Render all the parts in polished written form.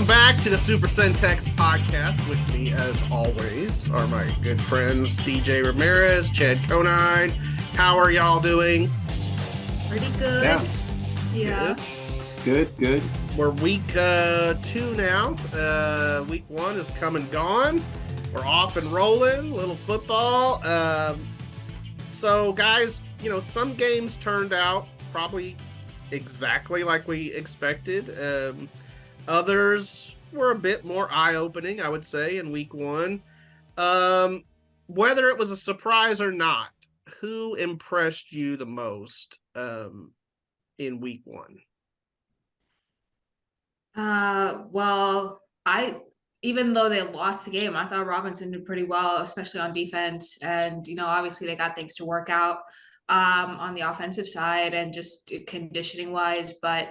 Welcome back to the super-centex podcast. With me, as always, are my good friends DJ Ramirez, Chad Conine. How are y'all doing? Pretty good. Yeah. Good. We're week 2 now. Week 1 is come and gone. We're off and rolling. Little football. So, guys, some games turned out probably exactly like we expected. Others were a bit more eye-opening, I would say, in week 1. Whether it was a surprise or not, who impressed you the most in week 1? Well, even though they lost the game, I thought Robinson did pretty well, especially on defense. And, obviously they got things to work out on the offensive side and just conditioning wise, but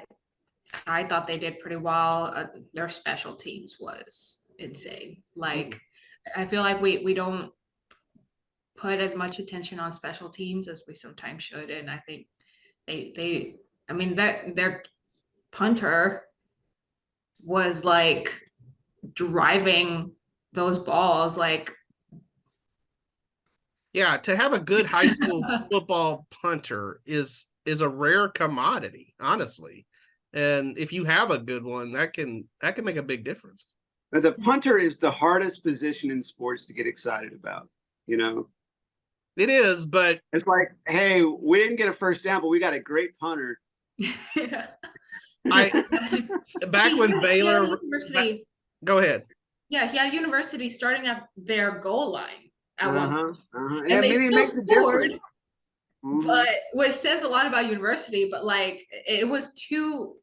I thought they did pretty well. Their special teams was insane. Like, I feel like we don't put as much attention on special teams as we sometimes should. And I think their punter was like driving those balls. Like, yeah, to have a good high school football punter is a rare commodity, honestly. And if you have a good one, that can make a big difference. Now, the punter is the hardest position in sports to get excited about, It is, but it's like, hey, we didn't get a first down, but we got a great punter. Back when Baylor go ahead. Yeah, he had University starting at their goal line at one. And they still scored. But which says a lot about University, but like it was two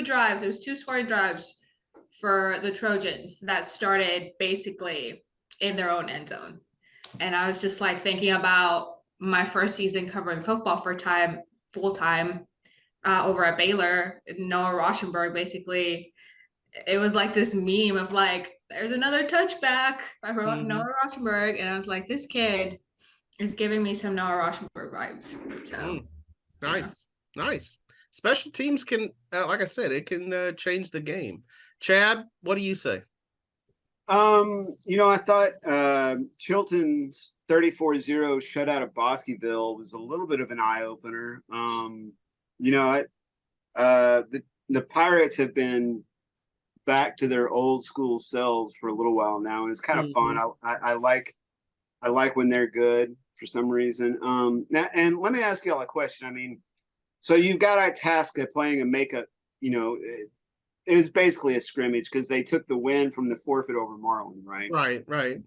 drives, it was 2 scoring drives for the Trojans that started basically in their own end zone. And I was just like thinking about my first season covering football full time over at Baylor. Noah Rauschenberg, basically, it was like this meme of like, there's another touchback by Noah Rauschenberg, and I was like, this kid is giving me some Noah Rauschenberg vibes. So Nice. Special teams can, like I said, it can change the game. Chad, what do you say? I thought Chilton's 34-0 shutout of Bosqueville was a little bit of an eye opener. The Pirates have been back to their old school selves for a little while now, and it's kind of fun. I like when they're good for some reason. Now, and let me ask y'all a question. I mean, so you've got Itasca playing a makeup, it was basically a scrimmage because they took the win from the forfeit over Marlin, right? Right.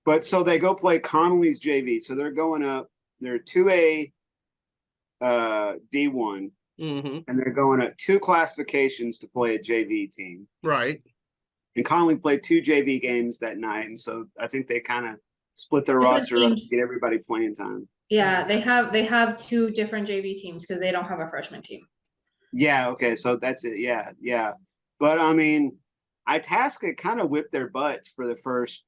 But so they go play Connally's JV. So they're going up, they're 2A D1, and they're going up 2 classifications to play a JV team. Right. And Connally played 2 JV games that night. And so I think they kind of split their roster up to get everybody playing time. Yeah, they have 2 different JV teams because they don't have a freshman team. Yeah, okay, so that's it. Yeah. But I mean, Itasca kind of whipped their butts for the first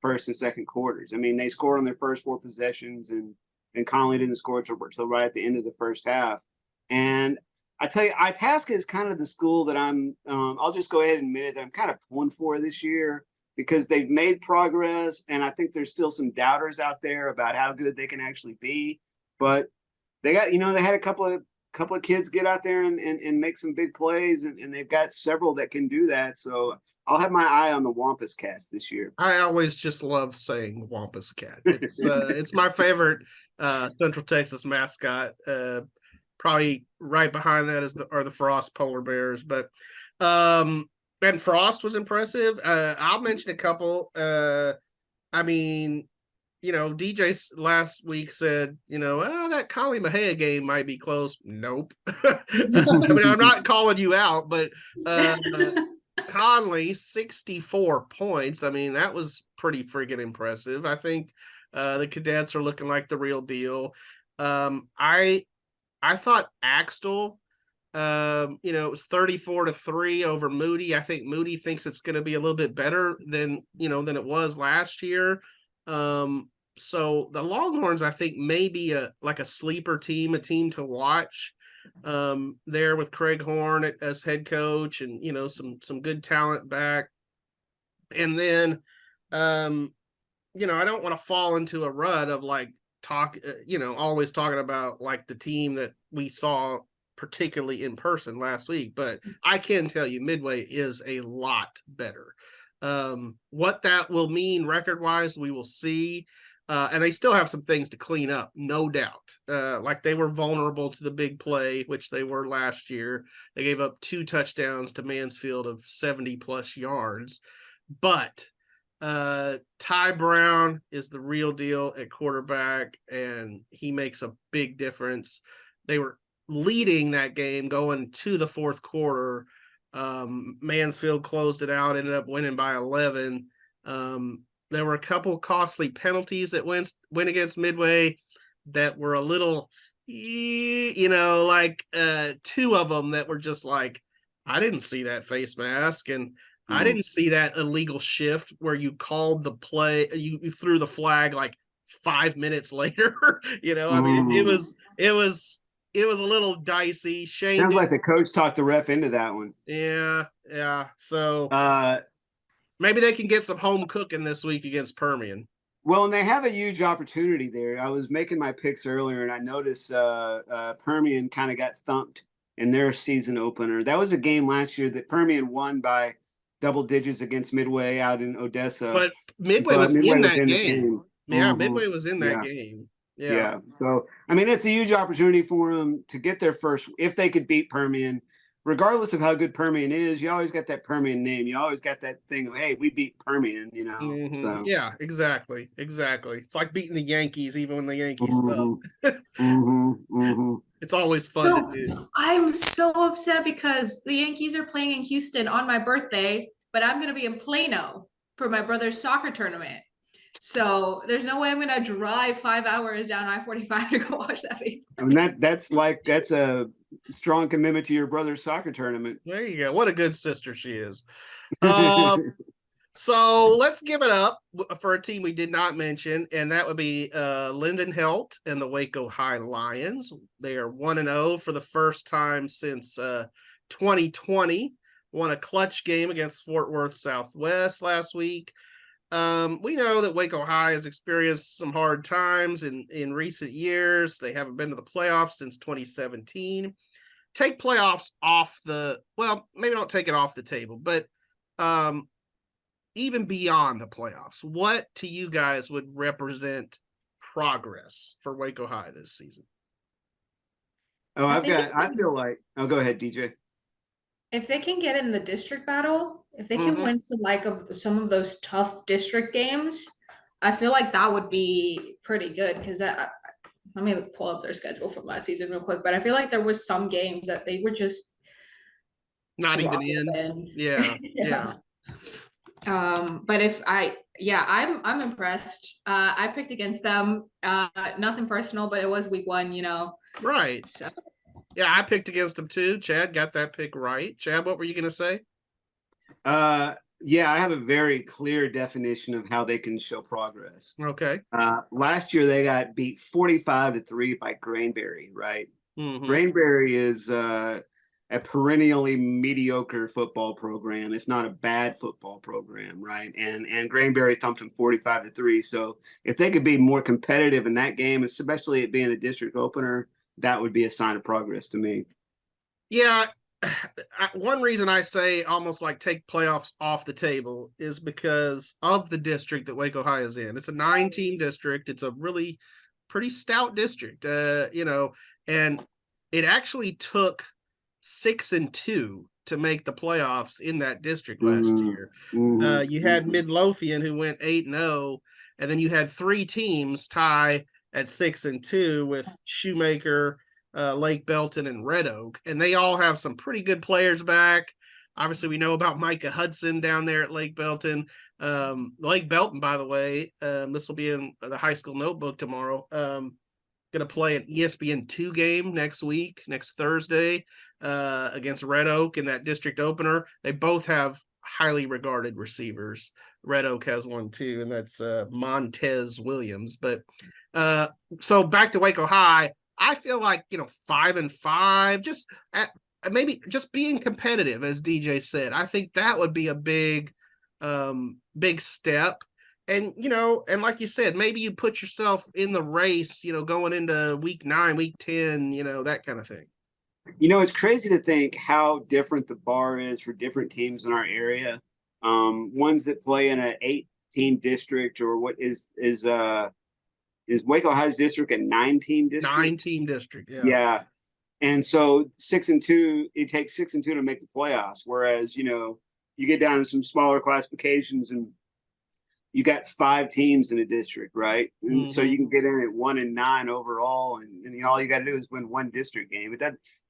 and second quarters. I mean, they scored on their first 4 possessions, and Connally didn't score until right at the end of the first half. And I tell you, Itasca is kind of the school that I'll just go ahead and admit it, that I'm kind of pulling for this year, because they've made progress, and I think there's still some doubters out there about how good they can actually be. But they got, they had a couple of kids get out there and make some big plays, and they've got several that can do that. So I'll have my eye on the Wampus Cats this year. I always just love saying Wampus Cat. It's my favorite Central Texas mascot. Probably right behind that are the Frost Polar Bears, but and Frost was impressive. I'll mention a couple. DJ last week said, that Collie Mejia game might be close. Nope. I'm not calling you out, but Conley, 64 points. I mean, that was pretty friggin' impressive. I think the cadets are looking like the real deal. I thought Axtell, it was 34-3 over Moody. I think Moody thinks it's going to be a little bit better than it was last year. So the Longhorns, I think, may be a sleeper team, a team to watch. there with Craig Horn as head coach, and some good talent back. And then I don't want to fall into a rut of like always talking about like the team that we saw particularly in person last week, but I can tell you Midway is a lot better. What that will mean record-wise, we will see. And they still have some things to clean up, no doubt. Like they were vulnerable to the big play, which they were last year. They gave up 2 touchdowns to Mansfield of 70-plus yards. But Ty Brown is the real deal at quarterback, and he makes a big difference. They were leading that game going to the fourth quarter. Mansfield closed it out, ended up winning by 11. There were a couple costly penalties that went against Midway that were a little, 2 of them that were just like, I didn't see that face mask, and I didn't see that illegal shift where you called the play, you threw the flag like 5 minutes later. I mean, it was a little dicey. Shane Sounds like the coach talked the ref into that one. Yeah. So maybe they can get some home cooking this week against Permian. Well, and they have a huge opportunity there. I was making my picks earlier, and I noticed Permian kind of got thumped in their season opener. That was a game last year that Permian won by double digits against Midway out in Odessa. But Midway was in that game. Yeah, Midway was in that game. Yeah. So, I mean, it's a huge opportunity for them to get their first, if they could beat Permian, regardless of how good Permian is. You always got that Permian name. You always got that thing of, hey, we beat Permian, So yeah, exactly. It's like beating the Yankees, even when the Yankees suck. It's always fun to do. I'm so upset because the Yankees are playing in Houston on my birthday, but I'm going to be in Plano for my brother's soccer tournament. So there's no way I'm going to drive 5 hours down I-45 to go watch that baseball. I mean, that's a strong commitment to your brother's soccer tournament. There you go. What a good sister she is. So let's give it up for a team we did not mention, and that would be Linden Heldt and the Waco High Lions. They are 1-0 for the first time since 2020. Won a clutch game against Fort Worth Southwest last week. We know that Waco High has experienced some hard times in recent years. They haven't been to the playoffs since 2017. Take playoffs off maybe don't take it off the table, but even beyond the playoffs, what to you guys would represent progress for Waco High this season? Oh, go ahead, DJ. If they can get in the district battle, if they can win some of those tough district games, I feel like that would be pretty good. Because let me pull up their schedule from last season real quick. But I feel like there was some games that they were just not even in. Yeah. But I'm impressed. I picked against them. Nothing personal, but it was week 1, Right. So. Yeah, I picked against them too. Chad got that pick right. Chad, what were you going to say? Yeah, I have a very clear definition of how they can show progress. Okay. Last year they got beat 45-3 by Granbury, right? Granbury is a perennially mediocre football program, if not a bad football program, right? And Granbury thumped them 45-3. So if they could be more competitive in that game, especially it being a district opener, that would be a sign of progress to me. Yeah. One reason I say almost like take playoffs off the table is because of the district that Waco High is in. It's a 9-team district. It's a really pretty stout district, and it actually took 6-2 to make the playoffs in that district last year. You had Midlothian who went 8-0, and then you had 3 teams tie at 6-2 with Shoemaker, Lake Belton, and Red Oak, and they all have some pretty good players back. Obviously, we know about Micah Hudson down there at Lake Belton. Lake Belton, by the way, this will be in the high school notebook tomorrow. Going to play an ESPN2 game next Thursday, against Red Oak in that district opener. They both have highly regarded receivers. Red Oak has one too, and that's Montez Williams. But so back to Waco High, I feel like, 5-5, just maybe just being competitive, as DJ said. I think that would be a big step. And, and like you said, maybe you put yourself in the race, going into week 9, week 10, that kind of thing. It's crazy to think how different the bar is for different teams in our area. Ones that play in an 8-team district, or what is Waco High's district a 9-team district? 9-team district, yeah. Yeah. And so 6-2, it takes 6-2 to make the playoffs. Whereas, you get down to some smaller classifications and you got 5 teams in a district, right? And so you can get in at 1-9 overall, and all you got to do is win one district game. It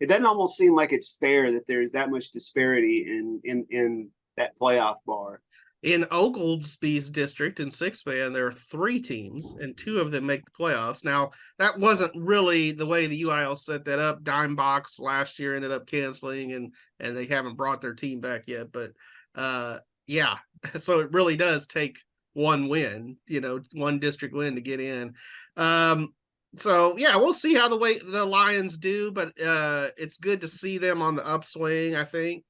doesn't almost seem like it's fair that there's that much disparity in that playoff bar. In Oglesby's district in 6-man, there are 3 teams, and 2 of them make the playoffs. Now, that wasn't really the way the UIL set that up. Dime Box last year ended up canceling, and they haven't brought their team back yet. But yeah, so it really does take one win, one district win to get in. So yeah, we'll see how the Lions do, but it's good to see them on the upswing, I think.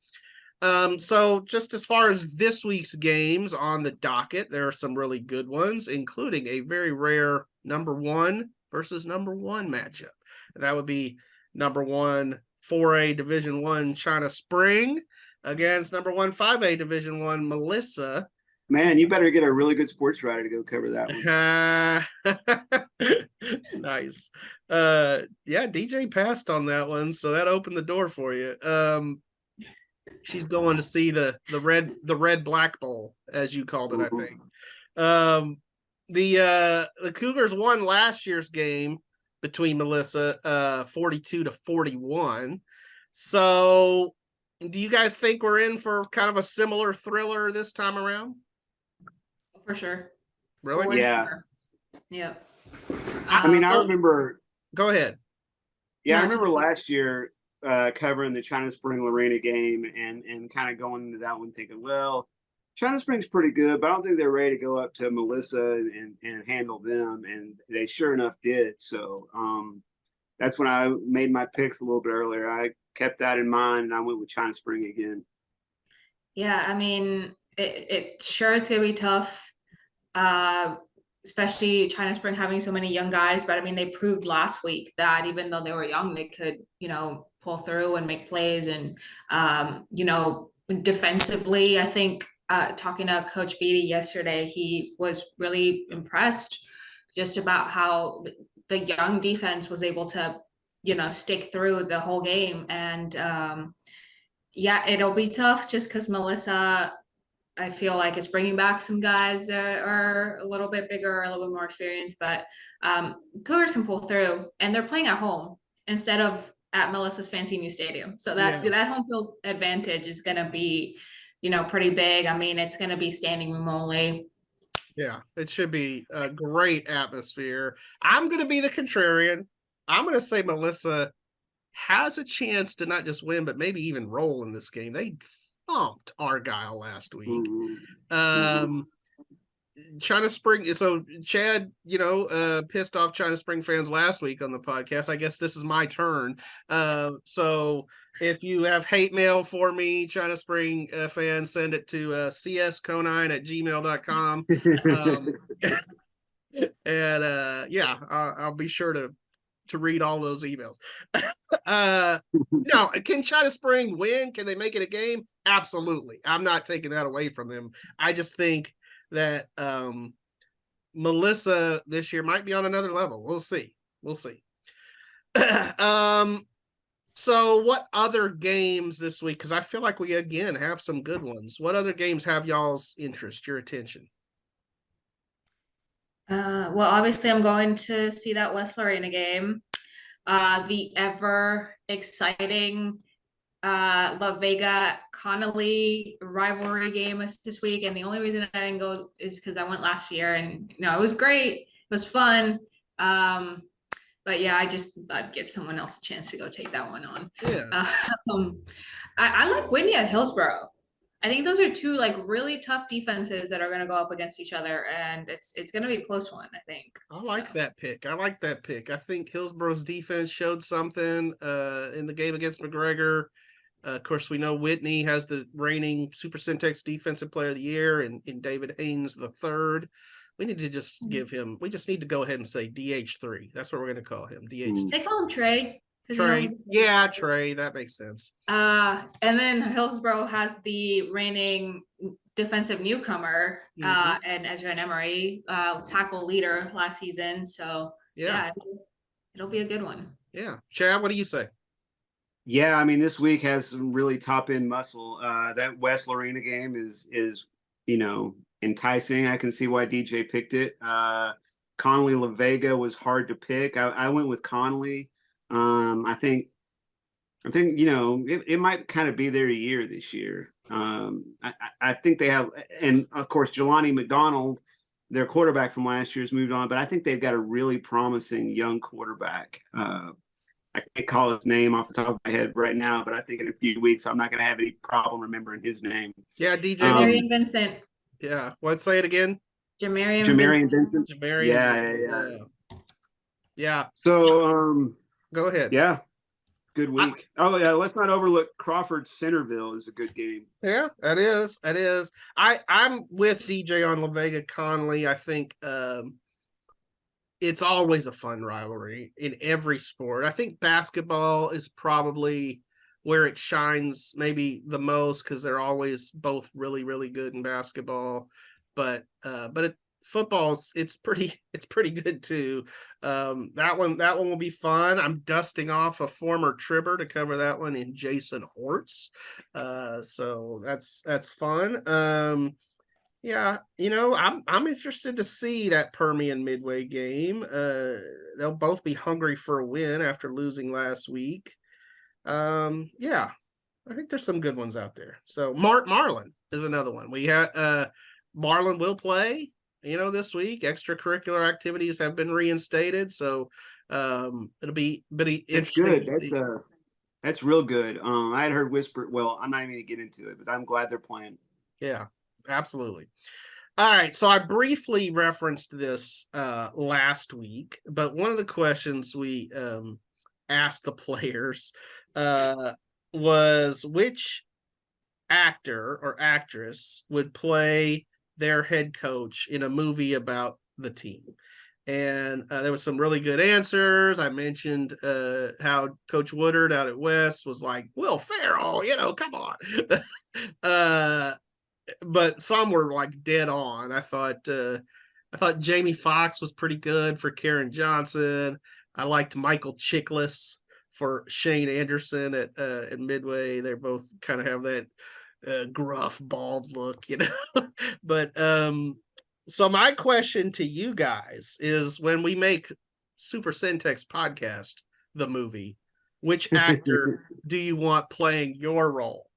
So just as far as this week's games on the docket, there are some really good ones, including a very rare number 1 versus number 1 matchup. That would be number 1 4A Division 1 China Spring against number 1 5A Division 1 Melissa. Man, you better get a really good sports writer to go cover that one. Nice. Yeah, DJ passed on that one, so that opened the door for you. She's going to see the red black bowl, as you called it, I think. The Cougars won last year's game between Melissa, 42-41. So, do you guys think we're in for kind of a similar thriller this time around? For sure. Really? Yeah. Sure. Yeah. I remember. Go ahead. Yeah, I remember last year covering the China Spring Lorena game and kind of going into that one thinking, well, China Spring's pretty good, but I don't think they're ready to go up to Melissa and handle them. And they sure enough did. So that's when I made my picks a little bit earlier. I kept that in mind and I went with China Spring again. Yeah, it's going to be tough. Especially China Spring having so many young guys, but they proved last week that even though they were young, they could, pull through and make plays. And, defensively, I think, talking to Coach Beatty yesterday, he was really impressed just about how the young defense was able to, stick through the whole game. And, yeah, it'll be tough just because Melissa, I feel like, is bringing back some guys that are a little bit bigger, a little bit more experienced, but Cougars can pull through, and they're playing at home instead of at Melissa's fancy new stadium. So that home field advantage is going to be, pretty big. It's going to be standing room only. Yeah, it should be a great atmosphere. I'm going to be the contrarian. I'm going to say Melissa has a chance to not just win, but maybe even roll in this game. They thumped Argyle last week. China Spring. So Chad, pissed off China Spring fans last week on the podcast. I guess this is my turn. So if you have hate mail for me, China Spring fans, send it to csconine@gmail.com. And I'll be sure to read all those emails. No, can China Spring win? Can they make it a game? Absolutely. I'm not taking that away from them. I just think that Melissa this year might be on another level. We'll see. So what other games this week? Because I feel like we again have some good ones. What other games have y'all's interest, your attention? Well, obviously I'm going to see that West Lorena game. The ever exciting la-vega Connally rivalry game this week, and the only reason I didn't go is because I went last year, and it was great, it was fun. But yeah, I just thought I'd give someone else a chance to go take that one on. Yeah. I like Whitney at Hillsborough. I think those are two like really tough defenses that are going to go up against each other, and it's going to be a close one, I think. I like that pick. I think Hillsboro's defense showed something in the game against McGregor. Of course, we know Whitney has the reigning super-centex defensive player of the year in David Haynes the third. We need to just we just need to go ahead and say DH3. That's what we're going to call him, DH3. They call him Trey. Trey. Yeah, Trey. That makes sense. And then Hillsboro has the reigning defensive newcomer, and Ezra Emery, tackle leader last season. So yeah, it'll be a good one. Yeah. Chad, what do you say? Yeah, I mean, this week has some really top end muscle. That West Lorena game is enticing. I can see why DJ picked it. Connally la-vega was hard to pick. I went with Connally. I think it might kind of be their year this year. I think they have, and of course Jelani McDonald, their quarterback from last year, has moved on, but I think they've got a really promising young quarterback. I can't call his name off the top of my head right now, but I think in a few weeks I'm not going to have any problem remembering his name. Yeah, DJ Jamarian Vincent. Yeah, let's say it again. Jamarian Vincent. Yeah. So go ahead. Yeah. Good week. Let's not overlook Crawford Centerville is a good game. Yeah, that is. I'm with DJ on la-vega Connally. I think it's always a fun rivalry in every sport. I think basketball is probably where it shines maybe the most because they're always both really, really good in basketball. But football's it's pretty good too. That one will be fun. I'm dusting off a former Tribber to cover that one in Jason Hortz. So that's fun. Yeah, I'm interested to see that Permian Midway game. They'll both be hungry for a win after losing last week. Yeah, I think there's some good ones out there. So Marlin is another one. We had Marlin will play, this week. Extracurricular activities have been reinstated, so it'll be interesting. That's good. That's real good. I had heard whisper. Well, I'm not even gonna get into it, but I'm glad they're playing. Yeah, absolutely. All right, so I briefly referenced this last week, but one of the questions we asked the players was which actor or actress would play their head coach in a movie about the team. And there was some really good answers. I mentioned how Coach Woodard out at West was like, Will Ferrell, come on. But some were like dead on. I thought Jamie Foxx was pretty good for Karen Johnson. I liked Michael Chiklis for Shane Anderson at Midway. They both kind of have that gruff, bald look, But so my question to you guys is, when we make super-centex podcast, the movie, which actor do you want playing your role?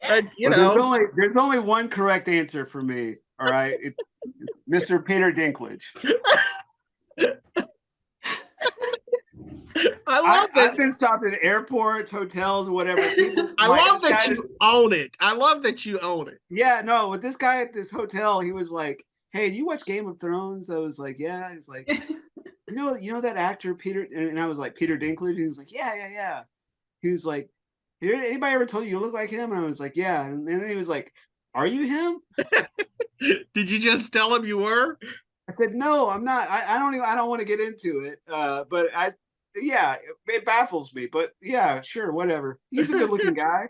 And, there's only one correct answer for me. All right. It's Mr. Peter Dinklage. I've been stopped at airports, hotels, whatever. I love that you own it. Yeah, no, with this guy at this hotel, he was like, "Hey, do you watch Game of Thrones?" I was like, "Yeah." He's like, you know that actor Peter?" And I was like, "Peter Dinklage." And he was like, "Yeah." He was like, "Anybody ever told you look like him?" And I was like, "Yeah." And then he was like, "Are you him?" Did you just tell him you were? I said, "No, I'm not. I don't want to get into it." But yeah, it baffles me, but yeah, sure, whatever. He's a good-looking guy.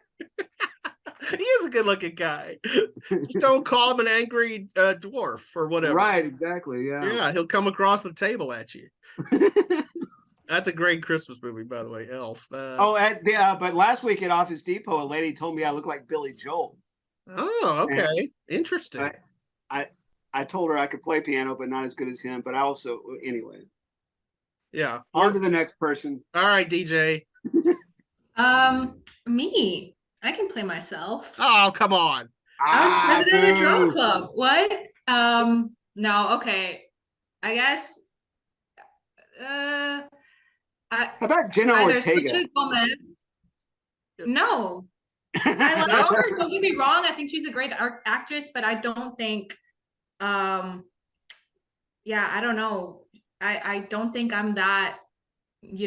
He is a good-looking guy. Just don't call him an angry dwarf or whatever. Right, exactly. Yeah, he'll come across the table at you. That's a great Christmas movie, by the way, Elf. But last week at Office Depot, a lady told me I look like Billy Joel. Oh, okay, interesting. I told her I could play piano, but not as good as him. But I also, anyway. Yeah. On to the next person. All right, DJ. Me. I can play myself. Oh, come on. I was president of the drama club. What? No, okay. I guess how about Jenna Ortega? Gomez. No. I like No? her. Don't get me wrong. I think she's a great actress, but I don't think. Yeah, I don't know. I don't think I'm that.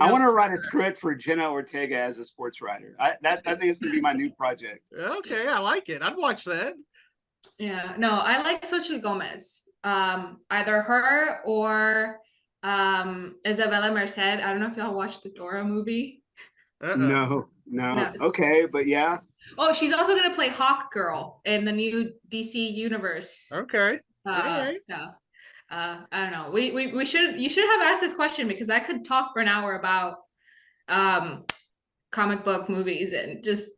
I want to write a script for Jenna Ortega as a sports writer. I think it's gonna be my new project. Okay, I like it. I'd watch that. Yeah, no, I like Xochitl Gomez. Either her or Isabella Merced. I don't know if y'all watched the Dora movie. No. No. Okay, but yeah. Oh, she's also gonna play Hawk Girl in the new DC universe Okay. All right. stuff. I don't know. You should have asked this question because I could talk for an hour about comic book movies and just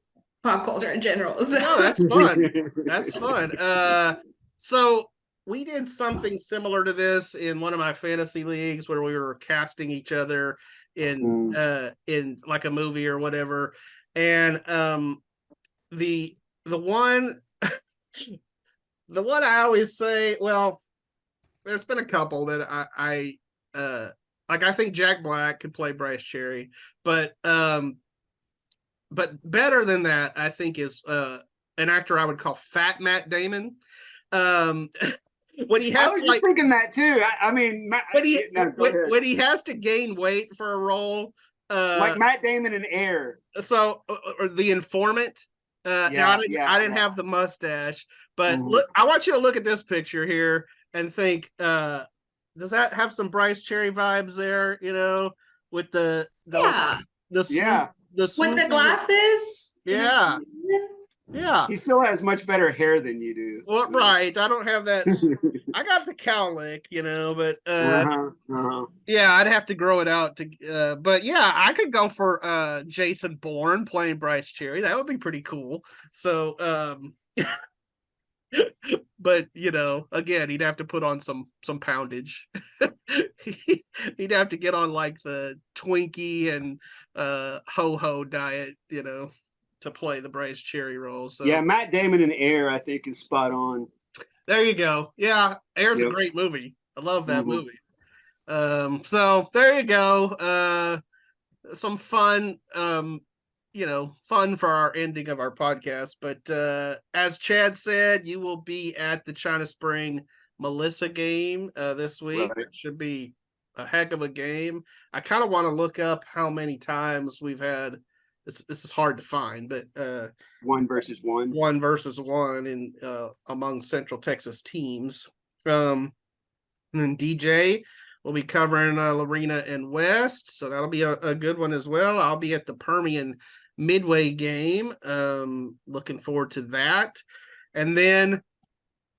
pop culture in general. So. No, that's fun. That's fun. So we did something similar to this in one of my fantasy leagues where we were casting each other in like a movie or whatever. And the one the one I always say, well, there's been a couple that I like. I think Jack Black could play Brice Cherry, but better than that, I think is an actor I would call Fat Matt Damon. When he has I was to, just thinking that too. I mean, when he has to gain weight for a role, like Matt Damon in Air. So or The Informant. I didn't have the mustache, but look, I want you to look at this picture here and think, does that have some Brice Cherry vibes there? You know, with the with the glasses. Yeah. Yeah. He still has much better hair than you do. Well, right. I don't have that. I got the cowlick, you know, but yeah, I'd have to grow it out to but yeah, I could go for Jason Bourne playing Brice Cherry. That would be pretty cool. So but you know, again, he'd have to put on some poundage. He'd have to get on like the Twinkie and ho-ho diet, you know, to play the Brice Cherry role. So yeah, Matt Damon in Air, I think, is spot on. There you go. Yeah, Air's a great movie. I love that movie. So there you go. Some fun, you know, fun for our ending of our podcast. But as Chad said, you will be at the China Spring Melissa game this week. Right. It should be a heck of a game. I kind of want to look up how many times we've had. This is hard to find, but 1 versus 1 in among Central Texas teams. And then DJ will be covering Lorena and West, so that'll be a good one as well. I'll be at the Permian Midway game. Looking forward to that. And then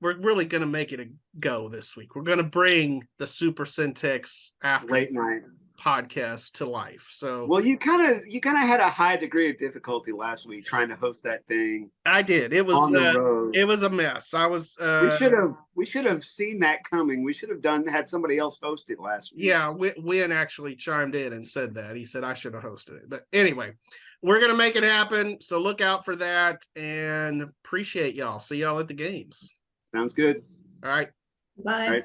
we're really going to make it a go this week. We're going to bring the super-centex after late night podcast to life. So well, you kind of had a high degree of difficulty last week trying to host that thing. I did. It was on the road. It was a mess. I was we should have seen that coming. We should have had somebody else host it last week. Yeah, Win actually chimed in and said that. He said I should have hosted it. But anyway, we're gonna make it happen. So look out for that and appreciate y'all. See y'all at the games. Sounds good. All right. Bye. All right.